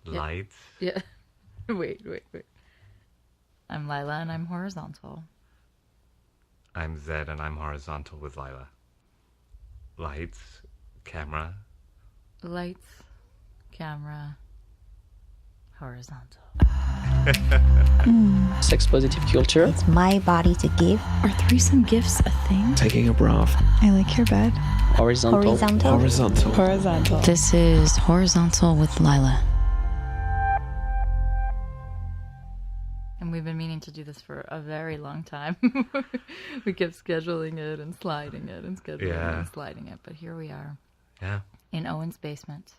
Lights. Yeah. Wait. I'm Lila and I'm horizontal. I'm Zed and I'm horizontal with Lila. Lights, camera. Lights, camera, horizontal. Sex positive culture. It's my body to give. Are threesome gifts a thing? Taking a breath. I like your bed. Horizontal. Horizontal. This is Horizontal with Lila. And we've been meaning to do this for a very long time. We kept scheduling it and sliding it and scheduling it and sliding it. But here we are. Yeah. In Owen's basement.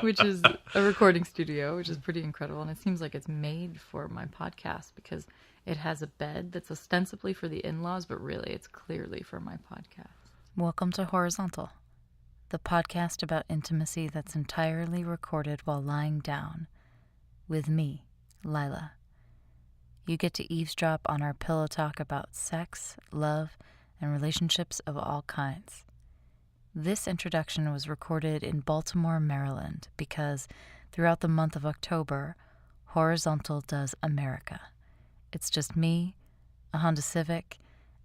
which is a recording studio, which is pretty incredible. And it seems like it's made for my podcast because it has a bed that's ostensibly for the in-laws, but really it's clearly for my podcast. Welcome to Horizontal, the podcast about intimacy that's entirely recorded while lying down with me, Lila. You get to eavesdrop on our pillow talk about sex, love, and relationships of all kinds. This introduction was recorded in Baltimore, Maryland, because throughout the month of October, Horizontal does America. It's just me, a Honda Civic,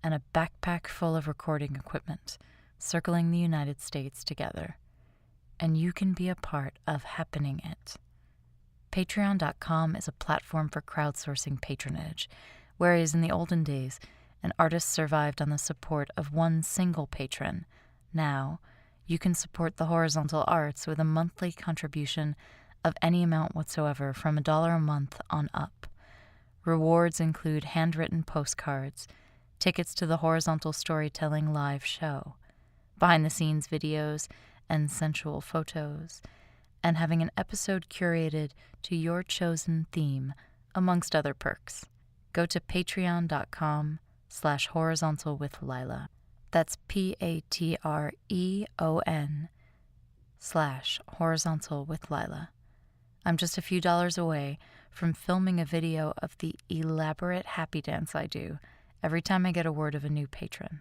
and a backpack full of recording equipment, circling the United States together. And you can be a part of happening it. Patreon.com is a platform for crowdsourcing patronage, whereas in the olden days, an artist survived on the support of one single patron. Now, you can support the Horizontal Arts with a monthly contribution of any amount whatsoever from $1 a month on up. Rewards include handwritten postcards, tickets to the Horizontal Storytelling live show, behind-the-scenes videos and sensual photos, and having an episode curated to your chosen theme, amongst other perks. Go to patreon.com/horizontal with Lila. That's Patreon/horizontal with Lila. I'm just a few dollars away from filming a video of the elaborate happy dance I do every time I get a word of a new patron.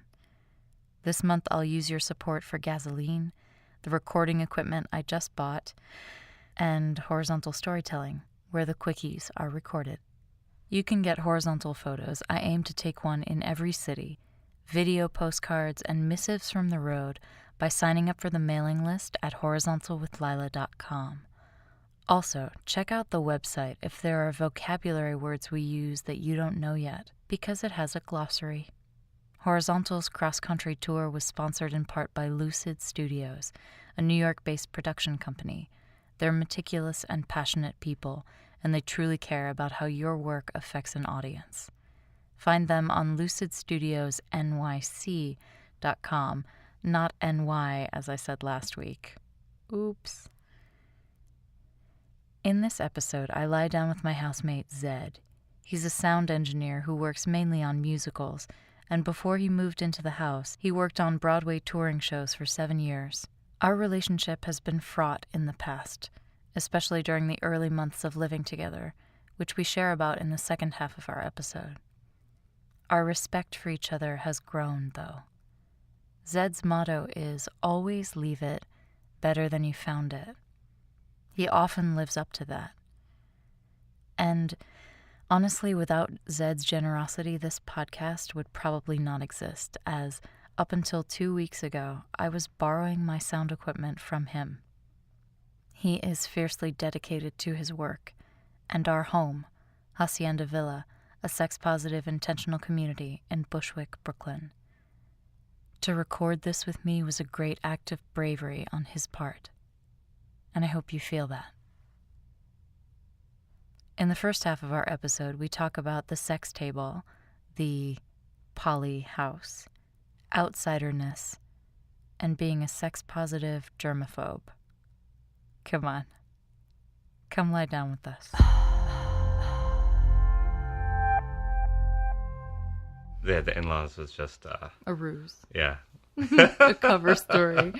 This month I'll use your support for gasoline, the recording equipment I just bought, and horizontal storytelling, where the quickies are recorded. You can get horizontal photos. I aim to take one in every city, video postcards, and missives from the road by signing up for the mailing list at horizontalwithlila.com. Also, check out the website if there are vocabulary words we use that you don't know yet, because it has a glossary. Horizontal's cross-country tour was sponsored in part by Lucid Studios, a New York-based production company. They're meticulous and passionate people, and they truly care about how your work affects an audience. Find them on lucidstudiosnyc.com, not NY as I said last week. Oops. In this episode, I lie down with my housemate, Zed. He's a sound engineer who works mainly on musicals, and before he moved into the house, he worked on Broadway touring shows for 7 years. Our relationship has been fraught in the past, especially during the early months of living together, which we share about in the second half of our episode. Our respect for each other has grown, though. Zed's motto is, always leave it better than you found it. He often lives up to that. And honestly, without Zed's generosity, this podcast would probably not exist, as up until 2 weeks ago, I was borrowing my sound equipment from him. He is fiercely dedicated to his work and our home, Hacienda Villa, a sex-positive intentional community in Bushwick, Brooklyn. To record this with me was a great act of bravery on his part, and I hope you feel that. In the first half of our episode, we talk about the sex table, the poly house, outsiderness, and being a sex-positive germophobe. Come on. Come lie down with us. Yeah, the in-laws was just A ruse. Yeah. A cover story.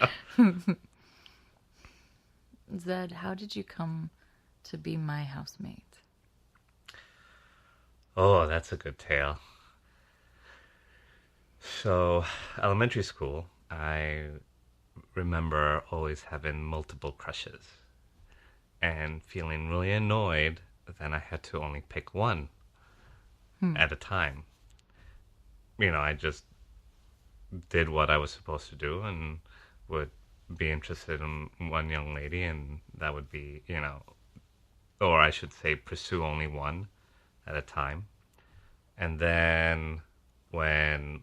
Zed, how did you come to be my housemate? Oh, that's a good tale. So, elementary school, I remember always having multiple crushes and feeling really annoyed that I had to only pick one at a time. I just did what I was supposed to do and would be interested in one young lady, and that would be, or I should say, pursue only one at a time. And then when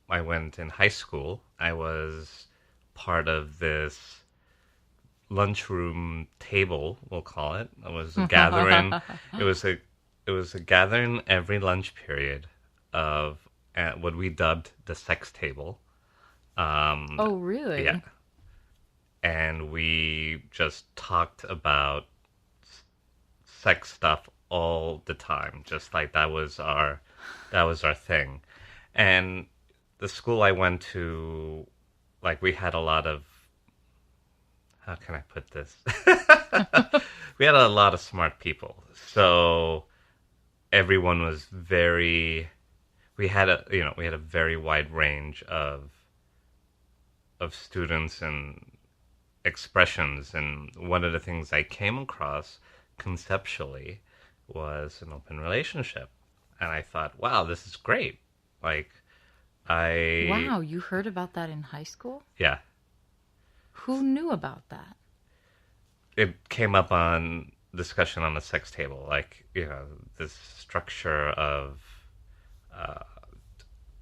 I went in high school, I was part of this lunchroom table, we'll call it. It was a gathering. it was a gathering every lunch period of what we dubbed the sex table. Oh, really? Yeah. And we just talked about sex stuff all the time, just like that was our thing. And the school I went to, like, we had a lot of, how can I put this? We had a lot of smart people. So everyone was we had a very wide range of students and expressions. And one of the things I came across conceptually was an open relationship. And I thought, wow, this is great. Like, Wow, you heard about that in high school? yeah, Who knew about that? it came up on discussion on the sex table, like, this structure of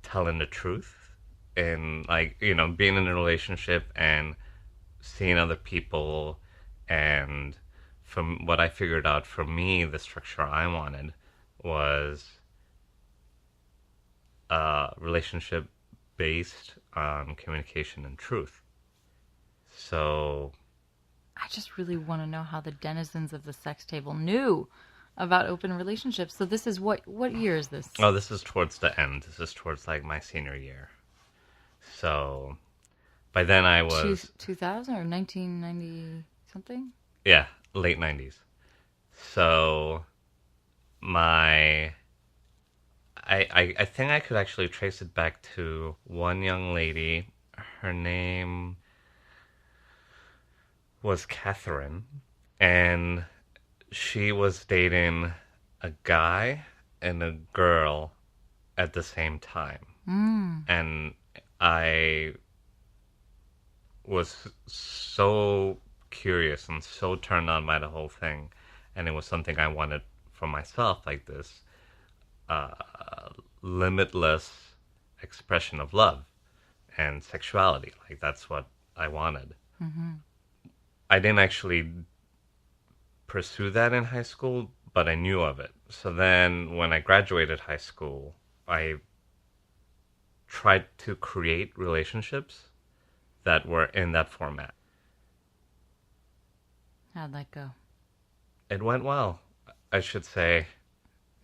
telling the truth and, like, being in a relationship and seeing other people. And from what I figured out, for me, the structure I wanted was a relationship based on communication and truth. So I just really want to know how the denizens of the sex table knew about open relationships. So this is what year is this? Oh, this is towards the end. This is towards, like, my senior year. So by then I was 2000 or 1990 something? yeah, late 90s. So I think I could actually trace it back to one young lady. Her name was Catherine, and she was dating a guy and a girl at the same time. And I was so curious and so turned on by the whole thing. And it was something I wanted for myself, like this limitless expression of love and sexuality. Like, that's what I wanted. I didn't actually pursue that in high school, but I knew of it. So then when I graduated high school, I tried to create relationships that were in that format. How'd that go? It went well, I should say.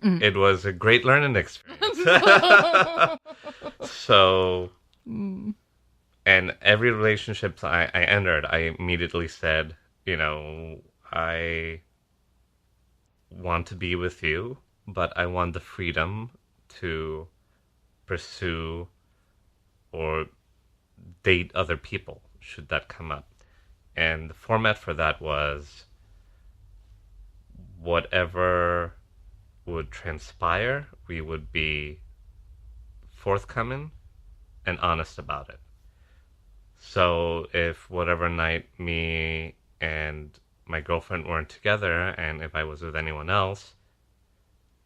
It was a great learning experience. So, and every relationship I entered, I immediately said, I want to be with you, but I want the freedom to pursue or date other people, should that come up. And the format for that was whatever would transpire, we would be forthcoming and honest about it. So if whatever night me and my girlfriend weren't together, and if I was with anyone else,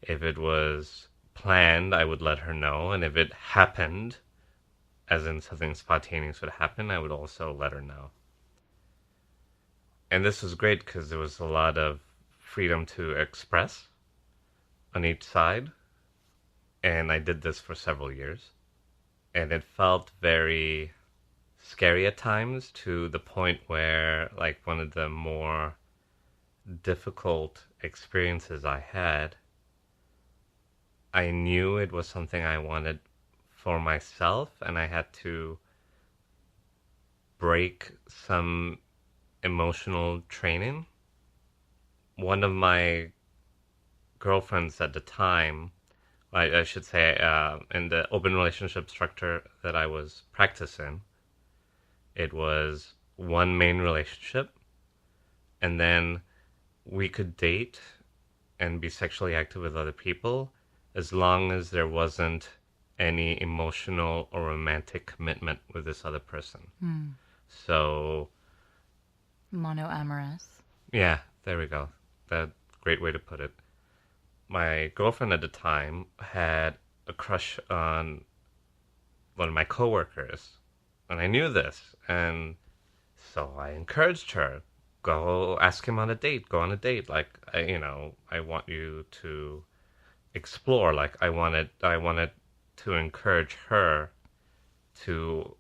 if it was planned, I would let her know. And if it happened, as in something spontaneous would happen, I would also let her know. And this was great because there was a lot of freedom to express on each side. And I did this for several years. And it felt very scary at times, to the point where, like, one of the more difficult experiences I had, I knew it was something I wanted for myself, and I had to break some emotional training. One of my girlfriends at the time, I should say, in the open relationship structure that I was practicing, It was one main relationship, and then we could date and be sexually active with other people as long as there wasn't any emotional or romantic commitment with this other person. So, Monoamorous. yeah, there we go. That great way to put it. My girlfriend at the time had a crush on one of my coworkers, and I knew this, and so I encouraged her, go ask him on a date, go on a date. Like, I want you to explore. Like, I wanted to encourage her to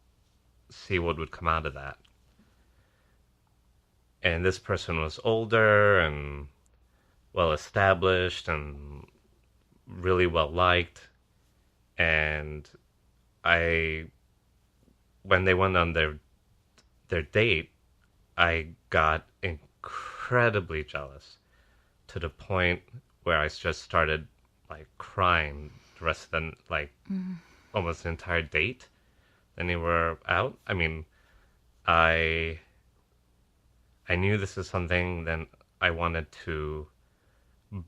see what would come out of that. And this person was older and well established and really well liked. And I, when they went on their date, I got incredibly jealous to the point where I just started like crying the rest of the almost the entire date. Then they were out. I mean, I I knew this is something that I wanted to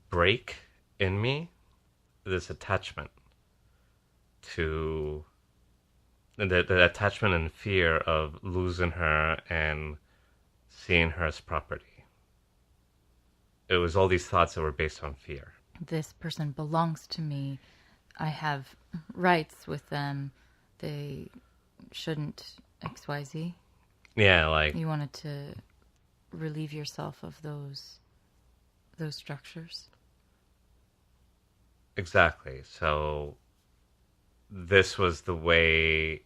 break in me, this attachment to the attachment and fear of losing her and seeing her as property. It was all these thoughts that were based on fear. This person belongs to me. I have rights with them. They shouldn't XYZ. Yeah, like You wanted to relieve yourself of those structures. exactly. So this was the way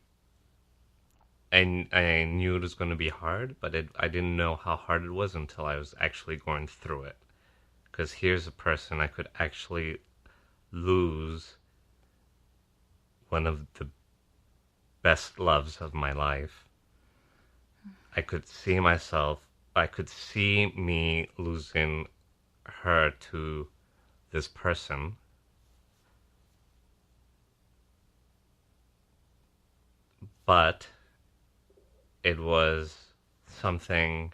I knew it was going to be hard, but I didn't know how hard it was until I was actually going through it. Because here's a person I could actually lose one of the best loves of my life. I could see me losing her to this person. But it was something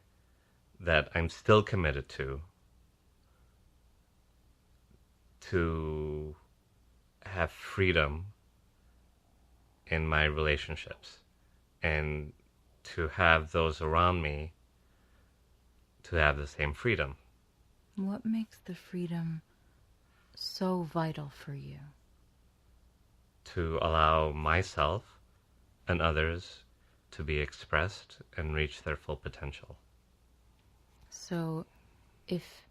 that I'm still committed to have freedom in my relationships and to have those around me to have the same freedom. What makes the freedom so vital for you? To allow myself and others to be expressed and reach their full potential. So if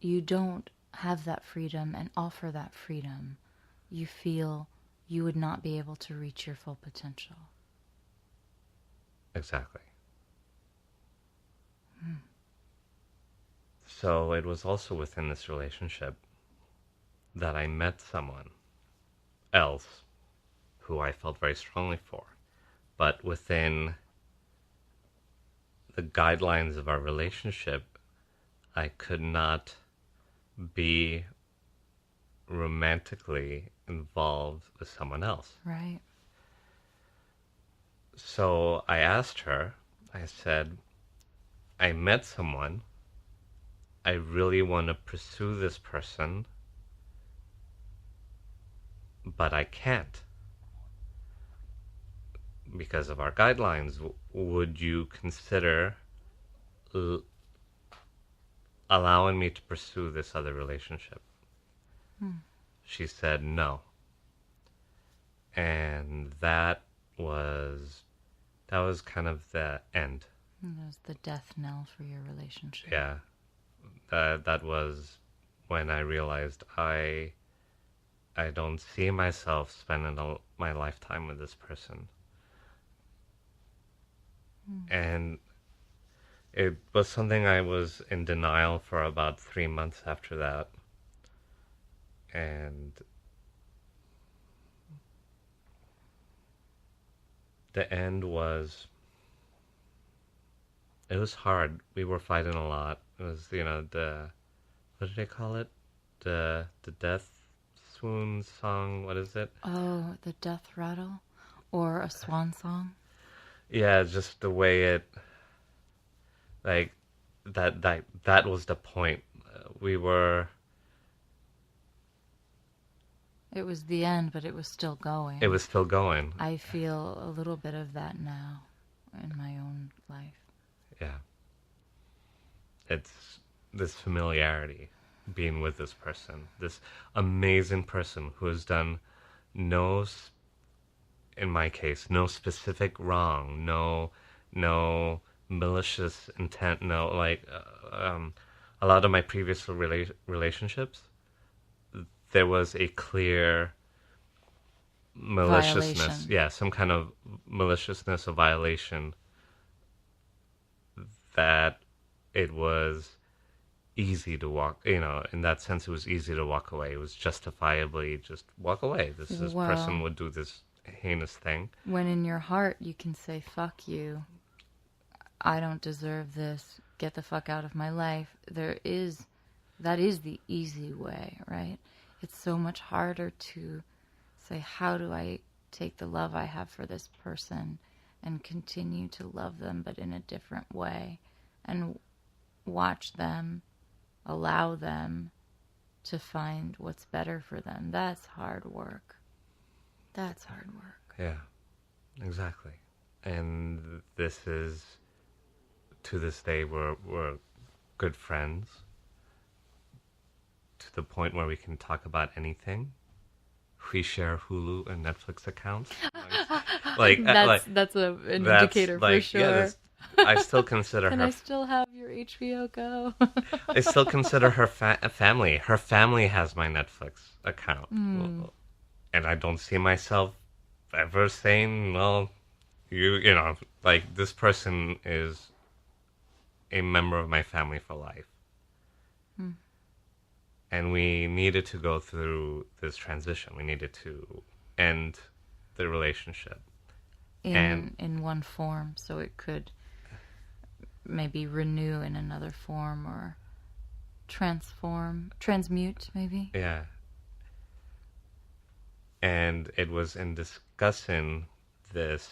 you don't have that freedom and offer that freedom, you feel you would not be able to reach your full potential. Exactly. So it was also within this relationship that I met someone else who I felt very strongly for. But within the guidelines of our relationship, I could not be romantically involved with someone else. Right. So I asked her, I said, I met someone. I really want to pursue this person, but I can't because of our guidelines. Would you consider allowing me to pursue this other relationship? She said no. And that was kind of the end. That was the death knell for your relationship. Yeah. That was when I realized I don't see myself spending my lifetime with this person. And it was something I was in denial for about 3 months after that. And the end was, it was hard. We were fighting a lot. It was, what did they call it? The death swoon song, what is it? Oh, the death rattle? Or a swan song? Yeah, just the way it, like, that was the point. We were. It was the end, but it was still going. It was still going. I feel a little bit of that now in my own life. Yeah. It's this familiarity, being with this person, this amazing person who has done no, in my case, no specific wrong, no malicious intent, no, like, a lot of my previous relationships, there was a clear maliciousness. Violation. Yeah, some kind of maliciousness or violation that it was easy to walk, in that sense, it was easy to walk away. It was justifiably just walk away. This Well, person would do this heinous thing. when in your heart you can say, fuck you, I don't deserve this, get the fuck out of my life, that is the easy way, right? It's so much harder to say, how do I take the love I have for this person and continue to love them, but in a different way, and watch them, allow them to find what's better for them. That's hard work. That's hard work. Yeah, exactly. And this is, to this day, we're good friends to the point where we can talk about anything. We share Hulu and Netflix accounts. That's an indicator for sure. Yeah, I still consider Can her. I still have your HBO Go? I still consider her family. Her family has my Netflix account, and I don't see myself ever saying, "Well, like, this person is a member of my family for life." And we needed to go through this transition. We needed to end the relationship. in one form, so it could maybe renew in another form, or transmute, maybe. Yeah. And it was in discussing this,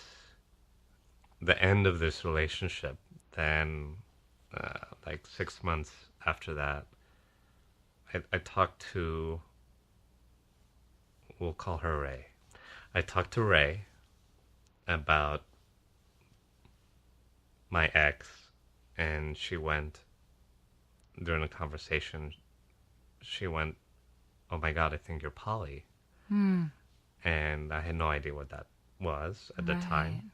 the end of this relationship, then, like 6 months after that, I talked to, we'll call her Ray. I talked to Ray about my ex, and she went, during a conversation, she went, "Oh my God, I think you're poly." And I had no idea what that was at the time.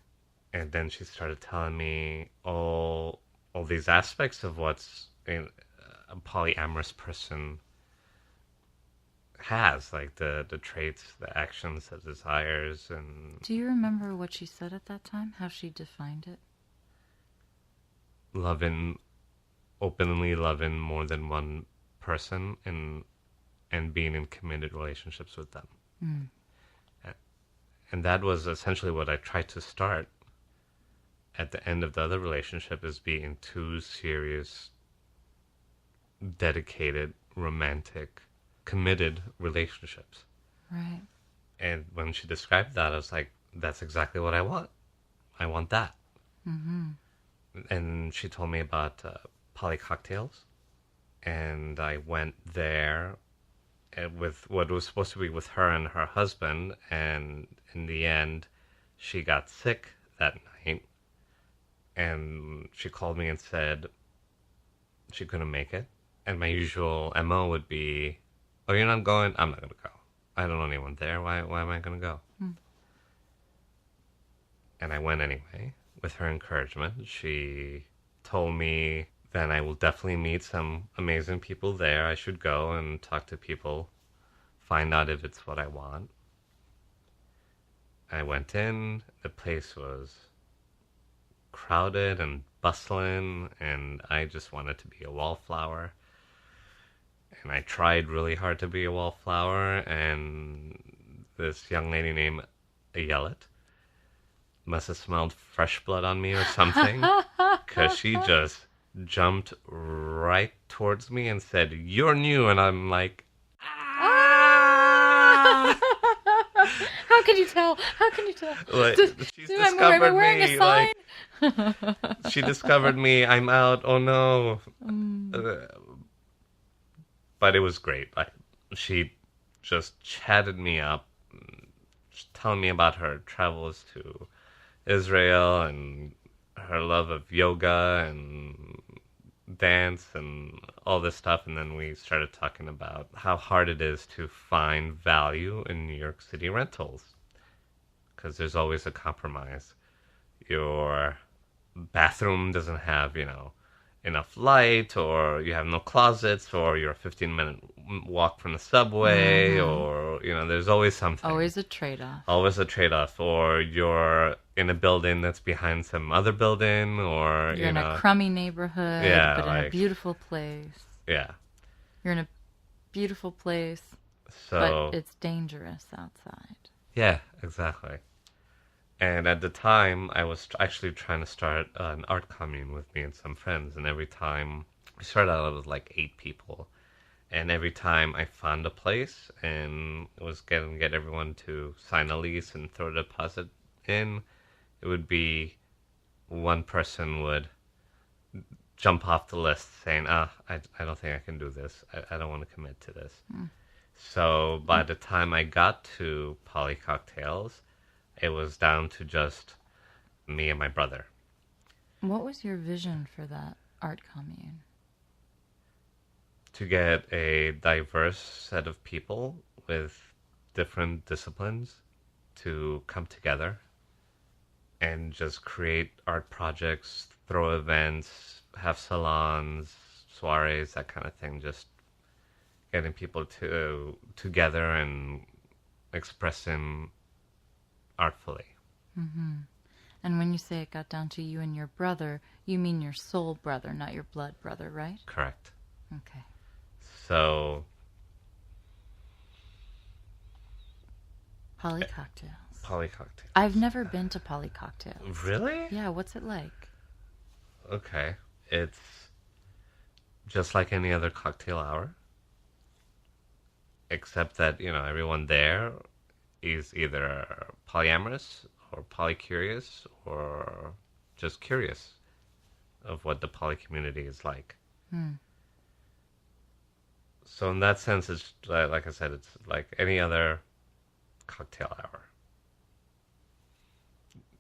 And then she started telling me all these aspects of what's in a polyamorous person has, like the traits, the actions, the desires. And Do you remember what she said at that time? How she defined it? openly loving more than one person, and being in committed relationships with them. And that was essentially what I tried to start at the end of the other relationship, is being two serious, dedicated, romantic, committed relationships. Right. And when she described that, I was like, that's exactly what I want. I want that. And she told me about poly cocktails. And I went there with what was supposed to be with her and her husband. And in the end, she got sick that night. And she called me and said she couldn't make it. And my usual MO would be, "Oh, you're not going? I'm not going to go. I don't know anyone there. Why am I going to go?" And I went anyway, with her encouragement. She told me then I will definitely meet some amazing people there. I should go and talk to people, find out if it's what I want. I went in. The place was crowded and bustling, and I just wanted to be a wallflower. And I tried really hard to be a wallflower, and this young lady named Ayelet must have smelled fresh blood on me or something, because she just jumped right towards me and said, "You're new," and I'm like, How How can you tell? How can you tell? Like, she's Am I discovered wearing a me. sign? Like, she discovered me. I'm out. Oh no! But it was great. Like, she just chatted me up, telling me about her travels to Israel and her love of yoga and dance and all this stuff. And then we started talking about how hard it is to find value in New York City rentals, because there's always a compromise. Your bathroom doesn't have, enough light, or you have no closets, or you're a 15-minute walk from the subway, or, there's always something. Always a trade-off. Always a trade-off. Or you're in a building that's behind some other building, or, You're in a crummy neighborhood, Yeah, but in like- a beautiful place. Yeah. You're in a beautiful place, So, but it's dangerous outside. yeah, exactly. And at the time, I was actually trying to start an art commune with me and some friends. And every time, we started out with like 8 people. And every time I found a place and was going to get everyone to sign a lease and throw a deposit in, it would be one person would jump off the list saying, I don't think I can do this. I don't want to commit to this. So by the time I got to Poly Cocktails, it was down to just me and my brother. What was your vision for that art commune? To get a diverse set of people with different disciplines to come together and just create art projects, throw events, have salons, soirees, that kind of thing. Just getting people together and expressing artfully. And when you say it got down to you and your brother, you mean your soul brother, not your blood brother, right? Correct. Okay. So, Poly Cocktails. Poly Cocktails. I've never been to Poly Cocktails. Really? Yeah, what's it like? Okay. It's just like any other cocktail hour, except that, everyone there is either polyamorous or polycurious or just curious of what the poly community is like. So in that sense, it's like I said, it's like any other cocktail hour.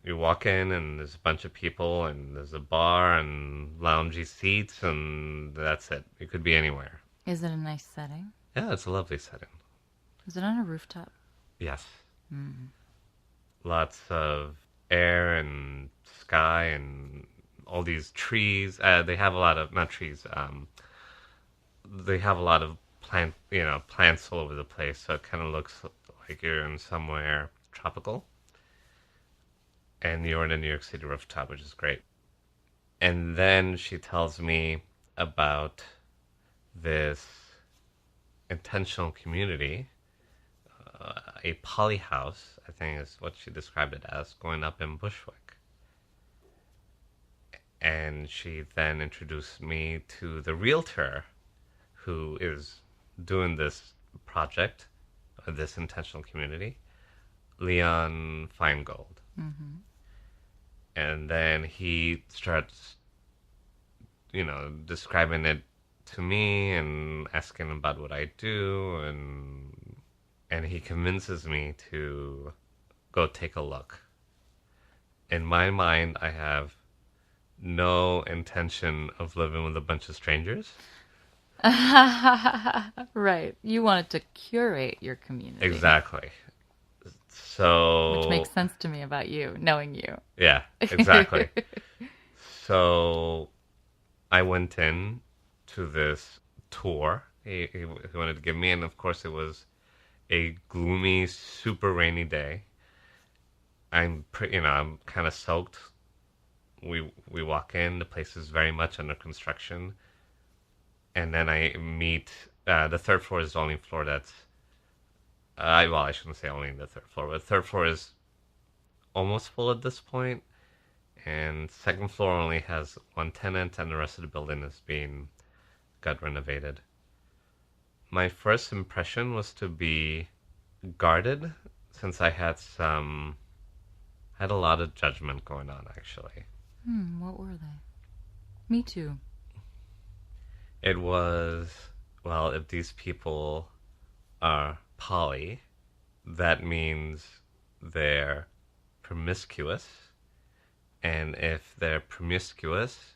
You walk in and there's a bunch of people and there's a bar and loungy seats and that's it. It could be anywhere. Is it a nice setting? Yeah, it's a lovely setting. Is it on a rooftop? Yes. Lots of air and sky and all these trees. They have a lot of, not trees, they have a lot of plants all over the place. So it kind of looks like you're in somewhere tropical. And you're in a New York City rooftop, which is great. And then she tells me about this intentional community, a poly house, I think is what she described it as, going up in Bushwick. And she then introduced me to the realtor who is doing this project, this intentional community, Leon Feingold. And then he starts, describing it to me and asking about what I do, and he convinces me to go take a look. In my mind, I have no intention of living with a bunch of strangers. Right. You wanted to curate your community. Exactly. So, Which makes sense to me about you, knowing you. yeah, exactly. So I went in to this tour he wanted to give me, and of course it was a gloomy, super rainy day. I'm kind of soaked. We walk in, the place is very much under construction, and then I meet the third floor is the only floor that's I shouldn't say only the third floor, but the third floor is almost full at this point, and second floor only has one tenant, and the rest of the building is being got renovated. My first impression was to be guarded, since I had a lot of judgment going on, actually. What were they? Me too. It was, well, if these people are poly, that means they're promiscuous. And if they're promiscuous,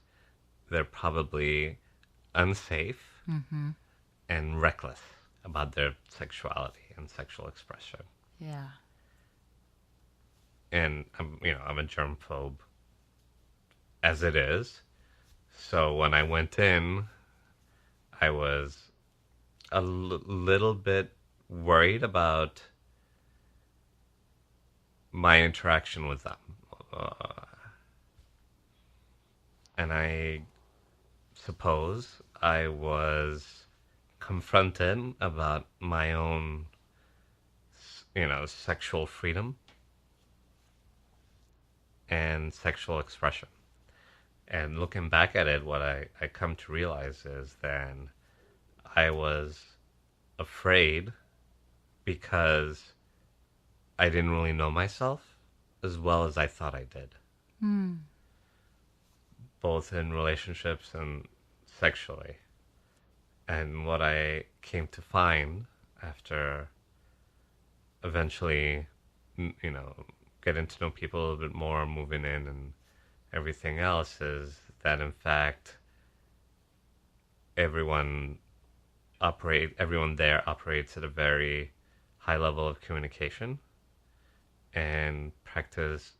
they're probably unsafe and reckless about their sexuality and sexual expression. Yeah. And I'm a germphobe as it is. So when I went in, I was a little bit worried about my interaction with them. And I suppose I was confronted about my own, sexual freedom and sexual expression. And looking back at it, what I come to realize is then I was afraid because I didn't really know myself as well as I thought I did. Both in relationships and sexually. And what I came to find after eventually, getting to know people a little bit more, moving in and everything else, is that in fact everyone there operates at a very high level of communication and practice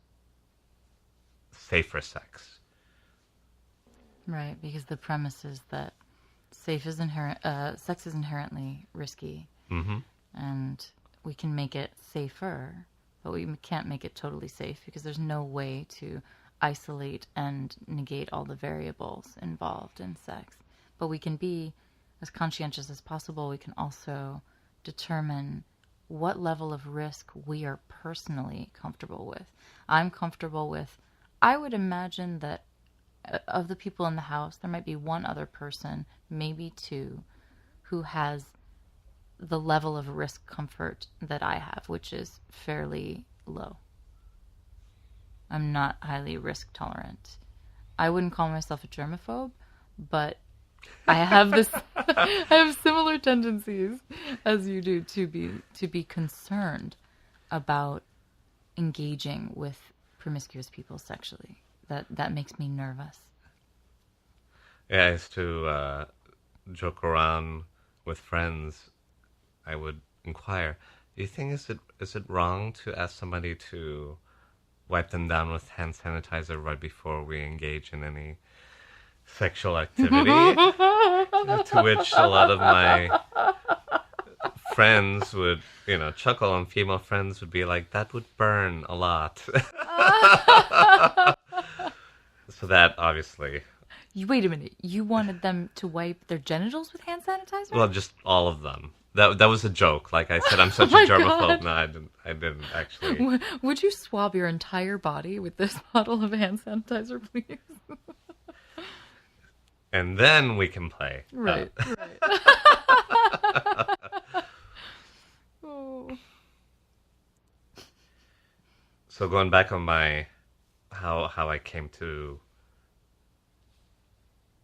safer sex. Right, because the premise is that sex is inherently risky, and we can make it safer, but we can't make it totally safe because there's no way to isolate and negate all the variables involved in sex. But we can be as conscientious as possible. We can also determine what level of risk we are personally comfortable with. I'm comfortable with, I would imagine that of the people in the house, there might be one other person, maybe two, who has the level of risk comfort that I have, which is fairly low. I'm not highly risk tolerant. I wouldn't call myself a germophobe, but I have I have similar tendencies as you do to be concerned about engaging with promiscuous people sexually. That makes me nervous. Yeah, I used to joke around with friends. I would inquire, do you think is it wrong to ask somebody to wipe them down with hand sanitizer right before we engage in any sexual activity? To which a lot of my friends would, chuckle, and female friends would be like, that would burn a lot. So that obviously... Wait a minute. You wanted them to wipe their genitals with hand sanitizer? Well, just all of them. That was a joke. Like I said, I'm such a germaphobe. No, I didn't actually. Would you swab your entire body with this bottle of hand sanitizer, please? And then we can play. Right. Oh. So going back on how I came to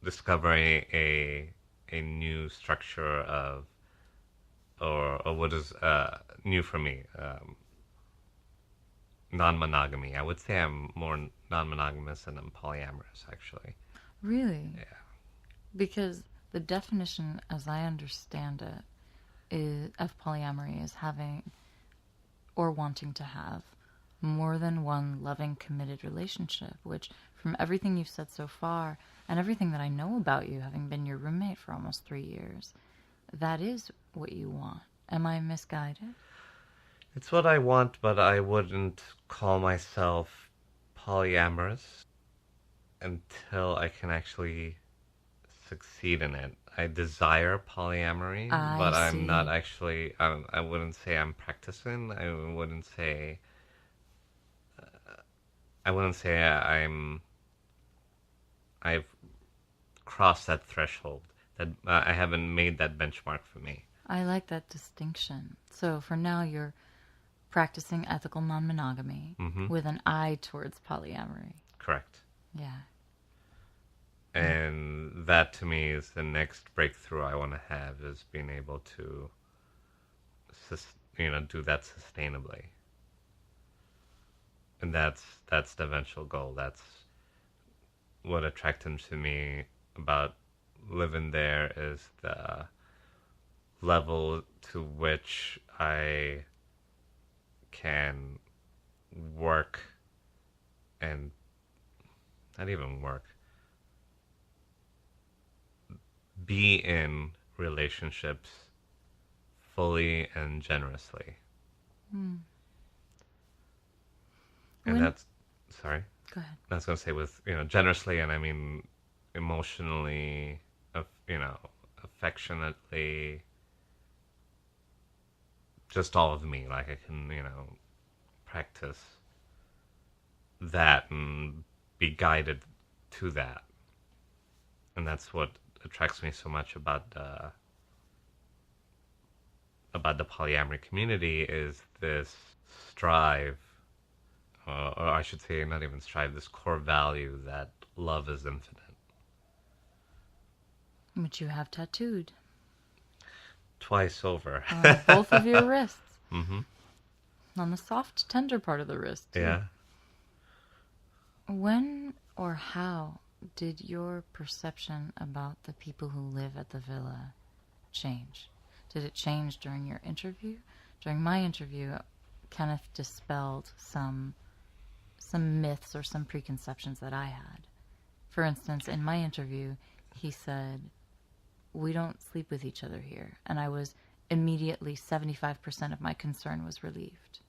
discovering a new structure of or what is new for me, non-monogamy. I would say I'm more non-monogamous than I'm polyamorous, actually. Really? Yeah. Because the definition, as I understand it, of polyamory is having or wanting to have more than one loving, committed relationship, which from everything you've said so far and everything that I know about you, having been your roommate for almost 3 years, that is what you want. Am I misguided? It's what I want, but I wouldn't call myself polyamorous until I can actually succeed in it. I desire polyamory, but I'm not actually, I wouldn't say I'm practicing. I wouldn't say I've crossed that threshold. That I haven't made that benchmark for me. I like that distinction. So for now, you're practicing ethical non-monogamy with an eye towards polyamory. Correct. Yeah. And that to me is the next breakthrough I want to have, is being able to, do that sustainably. And that's the eventual goal. That's what attracted to me about living there, is the level to which I can work and not even work, be in relationships fully and generously. And that's, sorry? Go ahead. I was going to say with, generously, and I mean emotionally, affectionately, just all of me. Like I can, practice that and be guided to that. And that's what attracts me so much about the polyamory community, is this strive, or I should say not even strive, this core value that love is infinite. Which you have tattooed. Twice over. On both of your wrists. Mm-hmm. On the soft, tender part of the wrist, too. Yeah. When or how did your perception about the people who live at the villa change? Did it change during your interview? During my interview, Kenneth dispelled some myths or some preconceptions that I had. For instance, in my interview, he said, "We don't sleep with each other here." And I was immediately, 75% of my concern was relieved.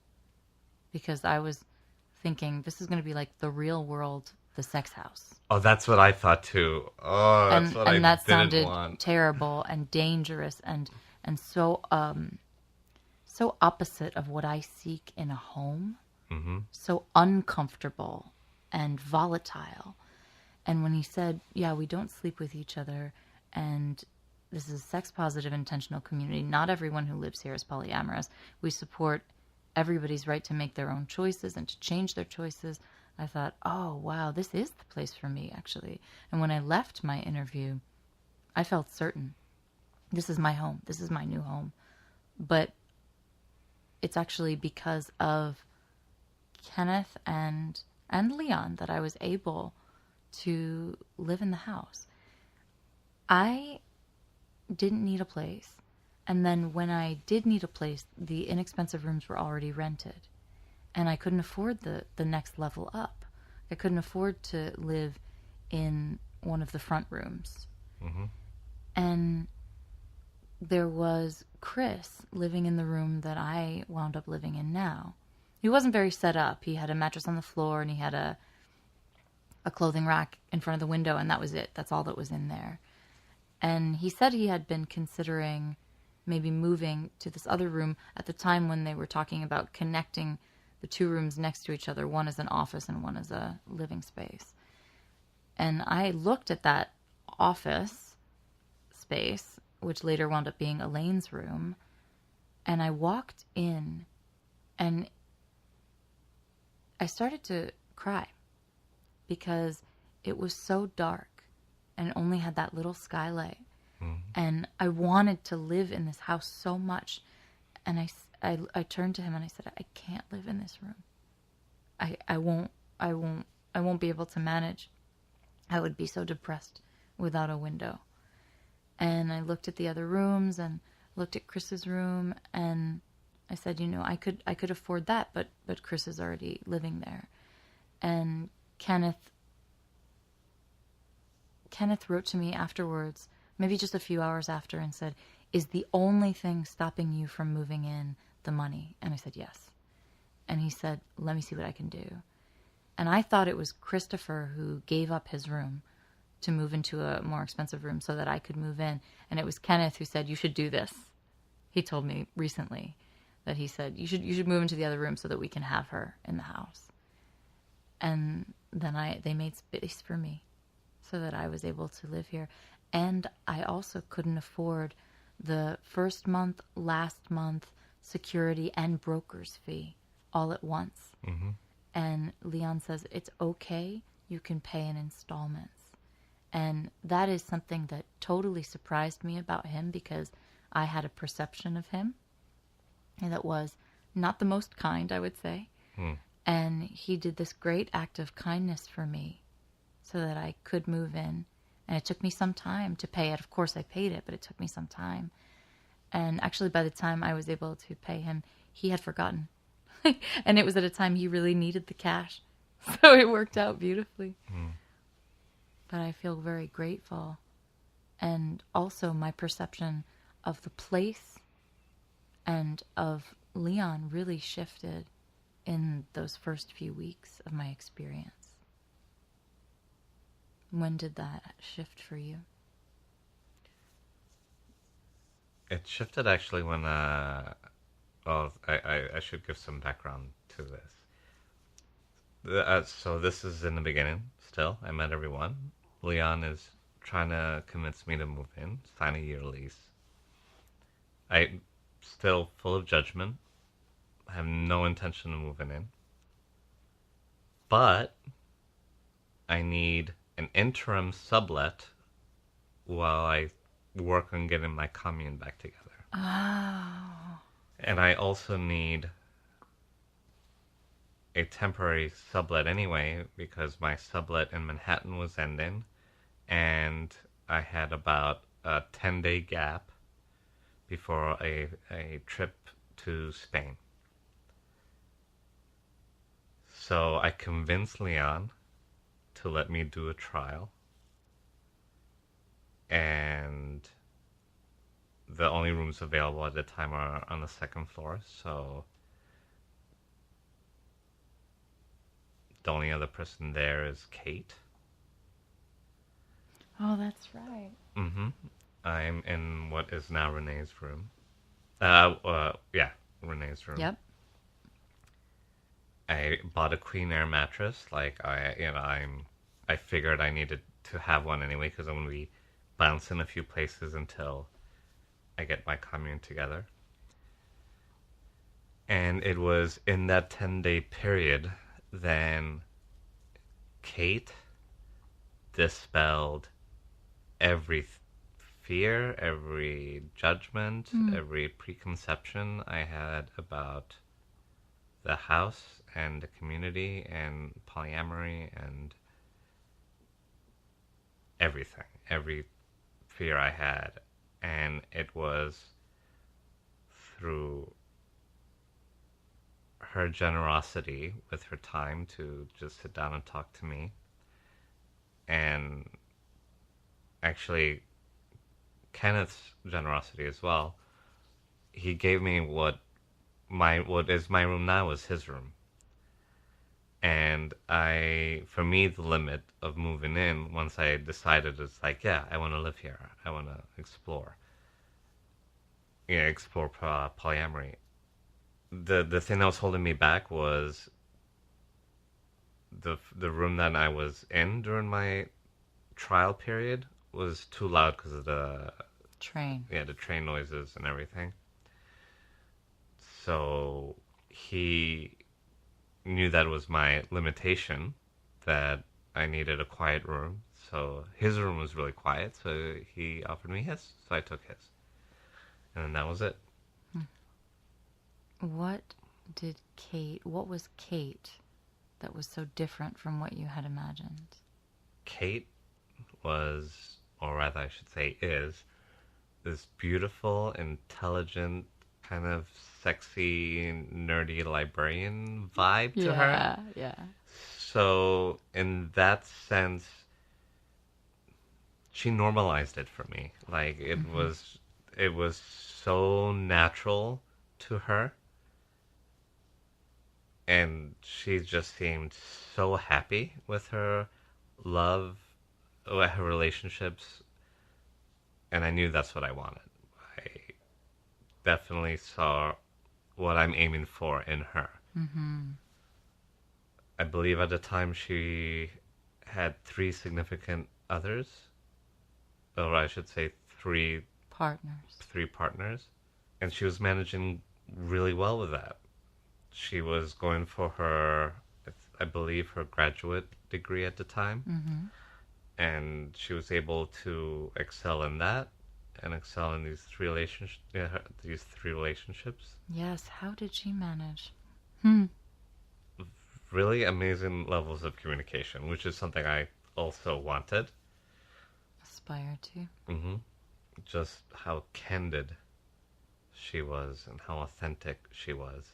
Because I was thinking, this is going to be like the real world, the sex house. Oh, that's what I thought too. Oh, that's what I didn't want. And that sounded terrible and dangerous and so opposite of what I seek in a home. Mm-hmm. So uncomfortable and volatile. And when he said, yeah, we don't sleep with each other, and this is a sex-positive, intentional community. Not everyone who lives here is polyamorous. We support everybody's right to make their own choices and to change their choices. I thought, oh, wow, this is the place for me, actually. And when I left my interview, I felt certain. This is my home. This is my new home. But it's actually because of Kenneth and Leon that I was able to live in the house. I didn't need a place. And then when I did need a place, the inexpensive rooms were already rented. And I couldn't afford the next level up. I couldn't afford to live in one of the front rooms. Mm-hmm. And there was Chris living in the room that I wound up living in now. He wasn't very set up. He had a mattress on the floor and he had a clothing rack in front of the window, and that was it. That's all that was in there. And he said he had been considering maybe moving to this other room at the time when they were talking about connecting the two rooms next to each other, one as an office and one as a living space. And I looked at that office space, which later wound up being Elaine's room, and I walked in and I started to cry because it was so dark and only had that little skylight. Mm-hmm. And I wanted to live in this house so much. And I turned to him and I said, I can't live in this room. I won't be able to manage. I would be so depressed without a window. And I looked at the other rooms and looked at Chris's room, and I said, I could afford that, but Chris is already living there. And Kenneth wrote to me afterwards, maybe just a few hours after, and said, "Is the only thing stopping you from moving in the money?" And I said, "Yes." And he said, "Let me see what I can do." And I thought it was Christopher who gave up his room to move into a more expensive room so that I could move in. And it was Kenneth who said, "You should do this." He told me recently that he said, you should move into the other room so that we can have her in the house. And then they made space for me so that I was able to live here. And I also couldn't afford the first month, last month, security and broker's fee all at once. Mm-hmm. And Leon says, it's okay, you can pay in installments. And that is something that totally surprised me about him, because I had a perception of him and that was not the most kind, I would say. And he did this great act of kindness for me so that I could move in. And it took me some time to pay it. Of course, I paid it, but it took me some time. And actually, by the time I was able to pay him, he had forgotten. And it was at a time he really needed the cash. So it worked out beautifully. But I feel very grateful. And also my perception of the place and of Leon really shifted in those first few weeks of my experience. When did that shift for you? It shifted actually when, well, I should give some background to this. So this is in the beginning still. I met everyone. Leon is trying to convince me to move in, sign a year lease. I'm still full of judgment. I have no intention of moving in. But I need an interim sublet while I work on getting my commune back together. Oh. And I also need a temporary sublet anyway, because my sublet in Manhattan was ending, and I had about a 10-day gap before a trip to Spain. So I convinced Leon to let me do a trial, and the only rooms available at the time are on the second floor, so the only other person there is Kate. Oh, that's right. Mm-hmm. I'm in what is now Renee's room. Yeah, Renee's room. Yep. I bought a Queen Air mattress. Like I figured I needed to have one anyway, because I'm gonna be bouncing a few places until I get my commune together. And it was in that 10-day period then Kate dispelled every fear, every judgment, every preconception I had about the house and the community and polyamory and everything, every fear I had. And it was through her generosity with her time to just sit down and talk to me, and actually Kenneth's generosity as well. He gave me what is my room now is his room. And for me, the limit of moving in, once I decided, it's like, yeah, I want to live here. I want to explore. Explore polyamory. The thing that was holding me back was the room that I was in during my trial period was too loud because of the Train. the train noises and everything. So he knew that was my limitation, that I needed a quiet room. So his room was really quiet, so he offered me his, so I took his. And then that was it. What was Kate that was so different from what you had imagined? Kate was, or rather I should say is, this beautiful, intelligent, kind of sexy, nerdy librarian vibe to her. Yeah. So in that sense, she normalized it for me. Like it was so natural to her. And she just seemed so happy with her love, with her relationships. And I knew that's what I wanted. I definitely saw what I'm aiming for in her. Mm-hmm. I believe at the time she had 3 significant others. Or I should say 3 Partners. partners. And she was managing really well with that. She was going for her, I believe, her graduate degree at the time, and she was able to excel in that and excel in these three relationships. Yes, how did she manage? Really amazing levels of communication, which is something I also wanted. Aspire to? Just how candid she was and how authentic she was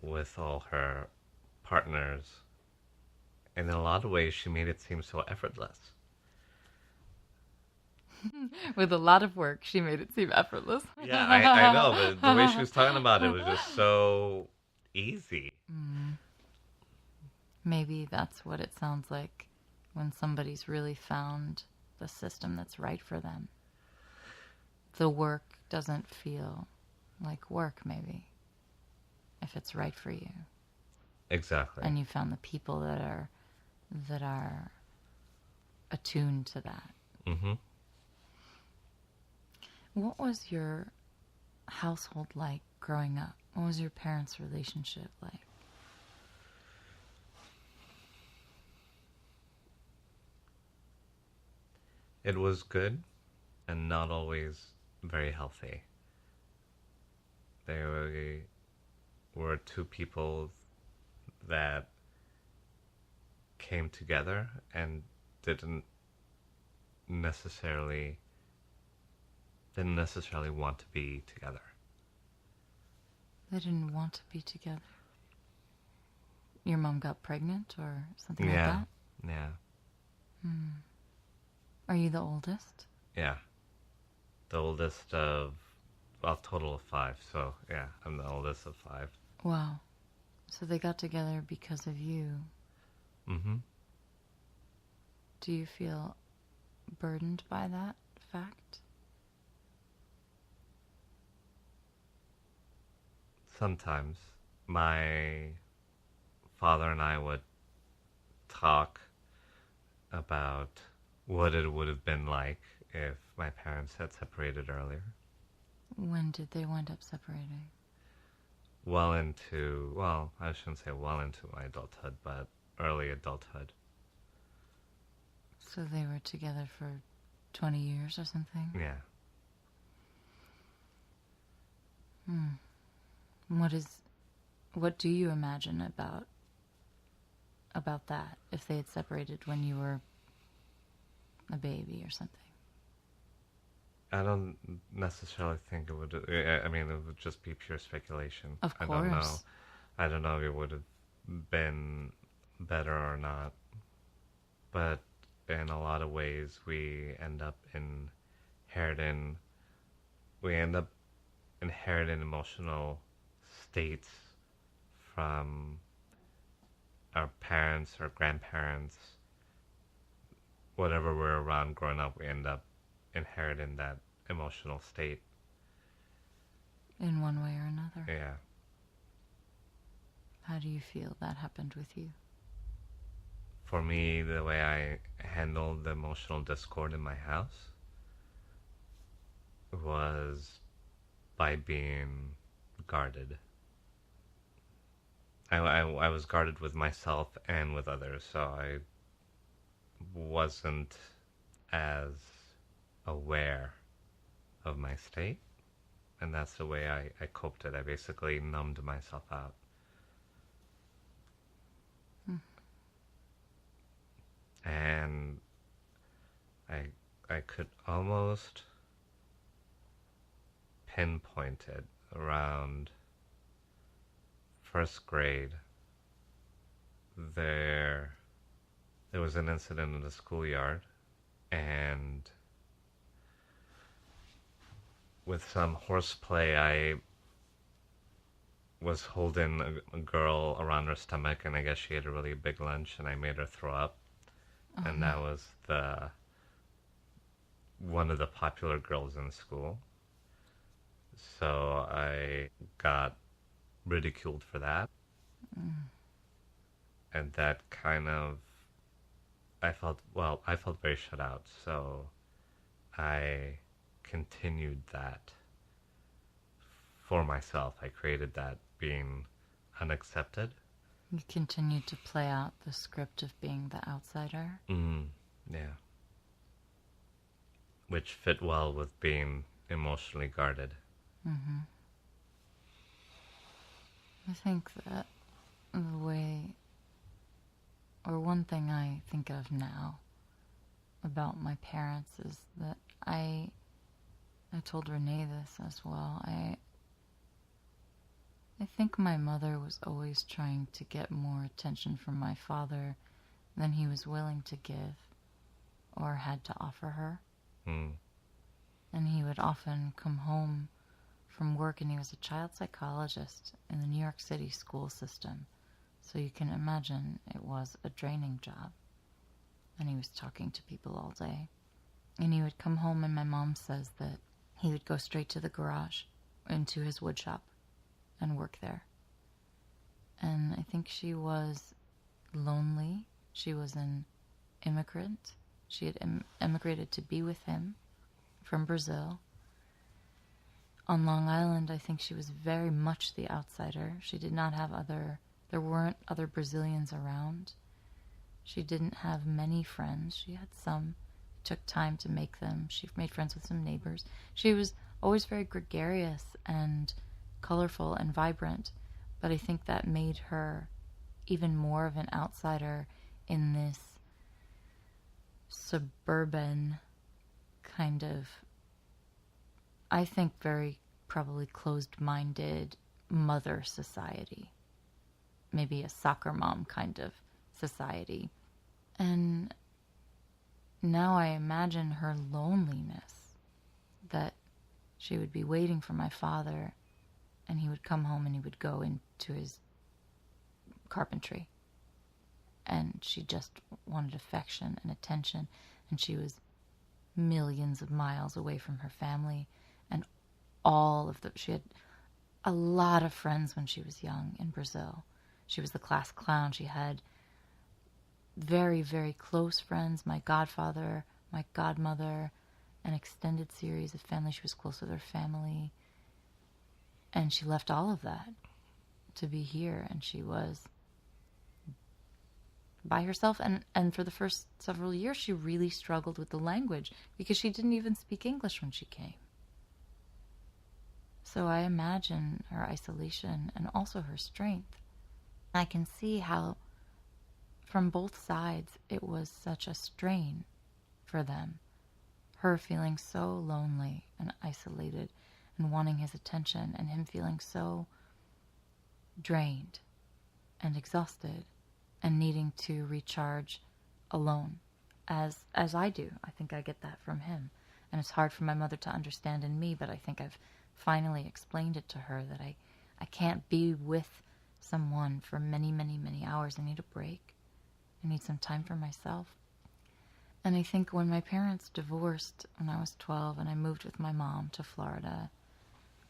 with all her partners. And in a lot of ways, she made it seem so effortless. With a lot of work, she made it seem effortless. Yeah, I know, but the way she was talking about it was just so easy. Maybe that's what it sounds like when somebody's really found the system that's right for them. The work doesn't feel like work, maybe, if it's right for you. Exactly. And you found the people that are attuned to that. Mm-hmm. What was your household like growing up? What was your parents' relationship like? It was good and not always very healthy. They were two people that came together and didn't necessarily want to be together. They didn't want to be together. Your mom got pregnant or something like that? Yeah. Are you the oldest? Yeah. The oldest of, well, total of 5. So, yeah, I'm the oldest of 5. Wow. So they got together because of you. Mm-hmm. Do you feel burdened by that fact? Sometimes my father and I would talk about what it would have been like if my parents had separated earlier. When did they wind up separating? I shouldn't say well into my adulthood, but early adulthood. So they were together for 20 years or something? Yeah. What do you imagine about that, if they had separated when you were a baby or something? I don't necessarily think it would. I mean, it would just be pure speculation. Of course. I don't know. I don't know if it would have been better or not. But in a lot of ways, we end up inheriting emotional states from our parents or grandparents. Whatever we're around growing up, we end up inheriting that emotional state. In one way or another. Yeah. How do you feel that happened with you? For me, the way I handled the emotional discord in my house was by being guarded. I was guarded with myself and with others, so I wasn't as aware of my state, and that's the way I coped it. I basically numbed myself out. And I could almost pinpoint it around first grade. There was an incident in the schoolyard, and with some horseplay, I was holding a girl around her stomach, and I guess she had a really big lunch, and I made her throw up. And that was one of the popular girls in school. So I got ridiculed for that. And that kind of, I felt very shut out. So I continued that for myself. I created that being unaccepted. You continued to play out the script of being the outsider. Yeah. Which fit well with being emotionally guarded. I think that the way, or one thing I think of now about my parents is that I told Renee this as well. I think my mother was always trying to get more attention from my father than he was willing to give or had to offer her. And he would often come home from work, and he was a child psychologist in the New York City school system. So you can imagine it was a draining job. And he was talking to people all day. And he would come home, and my mom says that he would go straight to the garage into his wood shop and work there. And I think she was lonely. She was an immigrant. She had emigrated to be with him from Brazil. On Long Island, I think she was very much the outsider. She did not have there weren't other Brazilians around. She didn't have many friends. She had some. It took time to make them. She made friends with some neighbors. She was always very gregarious and colorful and vibrant, but I think that made her even more of an outsider in this suburban kind of, I think, very probably closed-minded mother society. Maybe a soccer mom kind of society. And now I imagine her loneliness, that she would be waiting for my father, and he would come home and he would go into his carpentry. And she just wanted affection and attention, and she was millions of miles away from her family, and she had a lot of friends when she was young in Brazil. She was the class clown. She had very, very close friends, my godfather, my godmother, an extended series of family. She was close with her family. And she left all of that to be here, and she was by herself. And for the first several years, she really struggled with the language because she didn't even speak English when she came. So I imagine her isolation and also her strength. I can see how, from both sides, it was such a strain for them. Her feeling so lonely and isolated and wanting his attention, and him feeling so drained and exhausted and needing to recharge alone, as I do. I think I get that from him. And it's hard for my mother to understand in me, but I think I've finally explained it to her that I can't be with someone for many, many, many hours. I need a break. I need some time for myself. And I think when my parents divorced when I was 12 and I moved with my mom to Florida,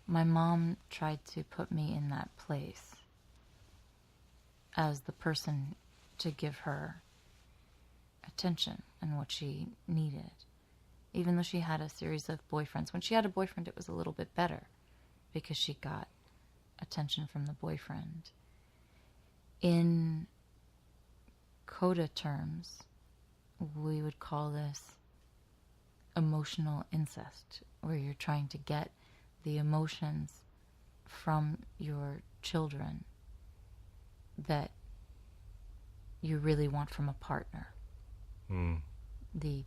my mom tried to put me in that place as the person to give her attention and what she needed. Even though she had a series of boyfriends. When she had a boyfriend, it was a little bit better because she got attention from the boyfriend. In CODA terms, we would call this emotional incest, where you're trying to get the emotions from your children that you really want from a partner. The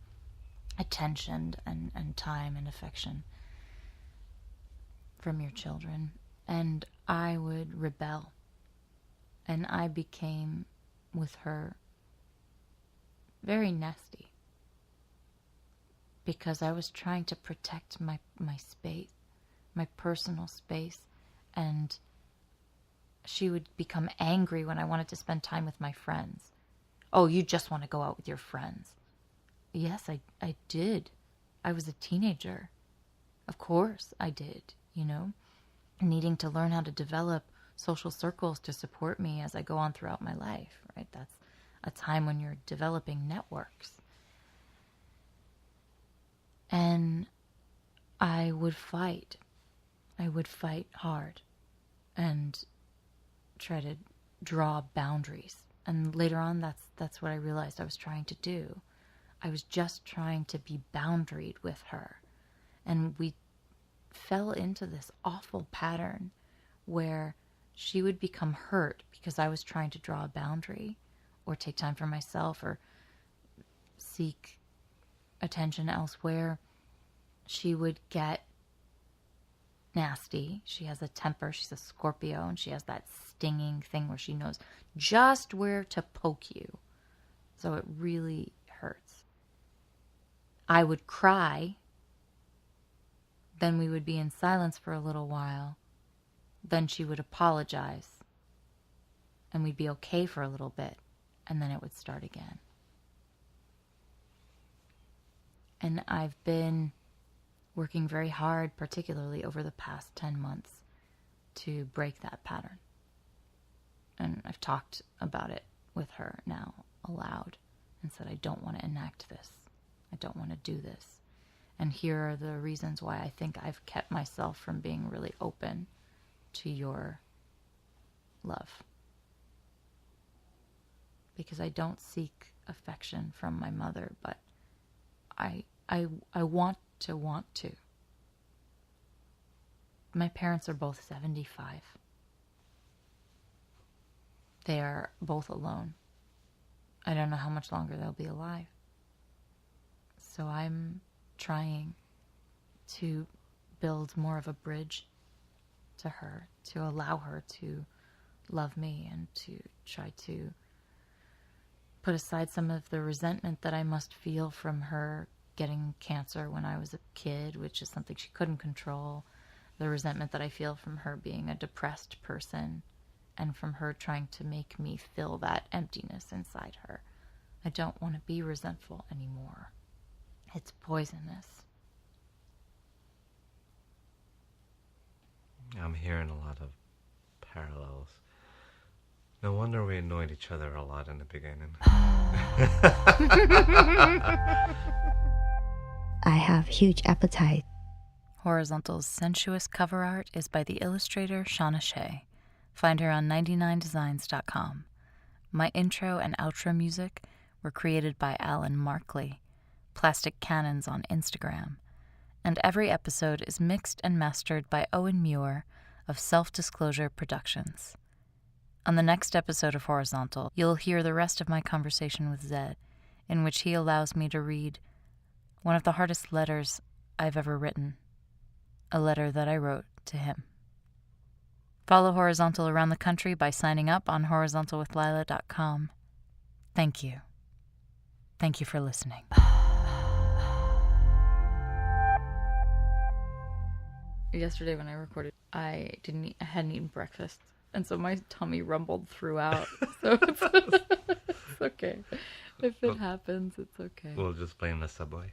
attention and time and affection from your children. And I would rebel. And I became, with her, very nasty. Because I was trying to protect my space, my personal space. And she would become angry when I wanted to spend time with my friends. Oh, you just want to go out with your friends. Yes, I did. I was a teenager. Of course I did, needing to learn how to develop social circles to support me as I go on throughout my life, right? That's a time when you're developing networks. And I would fight I would fight hard and try to draw boundaries. And later on, that's what I realized I was trying to do. I was just trying to be boundaried with her. And we fell into this awful pattern where she would become hurt because I was trying to draw a boundary or take time for myself or seek attention elsewhere. She would get nasty. She has a temper. She's a Scorpio, and she has that stinging thing where she knows just where to poke you. So it really hurts. I would cry. Then we would be in silence for a little while. Then she would apologize. And we'd be okay for a little bit. And then it would start again. And I've been working very hard, particularly over the past 10 months, to break that pattern. And I've talked about it with her now aloud and said, I don't want to enact this. I don't want to do this. And here are the reasons why I think I've kept myself from being really open to your love. Because I don't seek affection from my mother, but I want to. My parents are both 75. They are both alone. I don't know how much longer they'll be alive. So I'm trying to build more of a bridge to her, to allow her to love me and to try to put aside some of the resentment that I must feel from her getting cancer when I was a kid, which is something she couldn't control. The resentment that I feel from her being a depressed person and from her trying to make me feel that emptiness inside her. I don't want to be resentful anymore. It's poisonous. I'm hearing a lot of parallels. No wonder we annoyed each other a lot in the beginning. I have huge appetite. Horizontal's sensuous cover art is by the illustrator Shauna Shea. Find her on 99designs.com. My intro and outro music were created by Alan Markley, Plastic Cannons on Instagram, and every episode is mixed and mastered by Owen Muir of Self-Disclosure Productions. On the next episode of Horizontal, you'll hear the rest of my conversation with Zed, in which he allows me to read one of the hardest letters I've ever written, a letter that I wrote to him. Follow Horizontal around the country by signing up on horizontalwithlila.com. Thank you. Thank you for listening. Yesterday when I recorded, I hadn't eaten breakfast, and so my tummy rumbled throughout. So it's okay. If it happens, it's okay. We'll just blame the subway.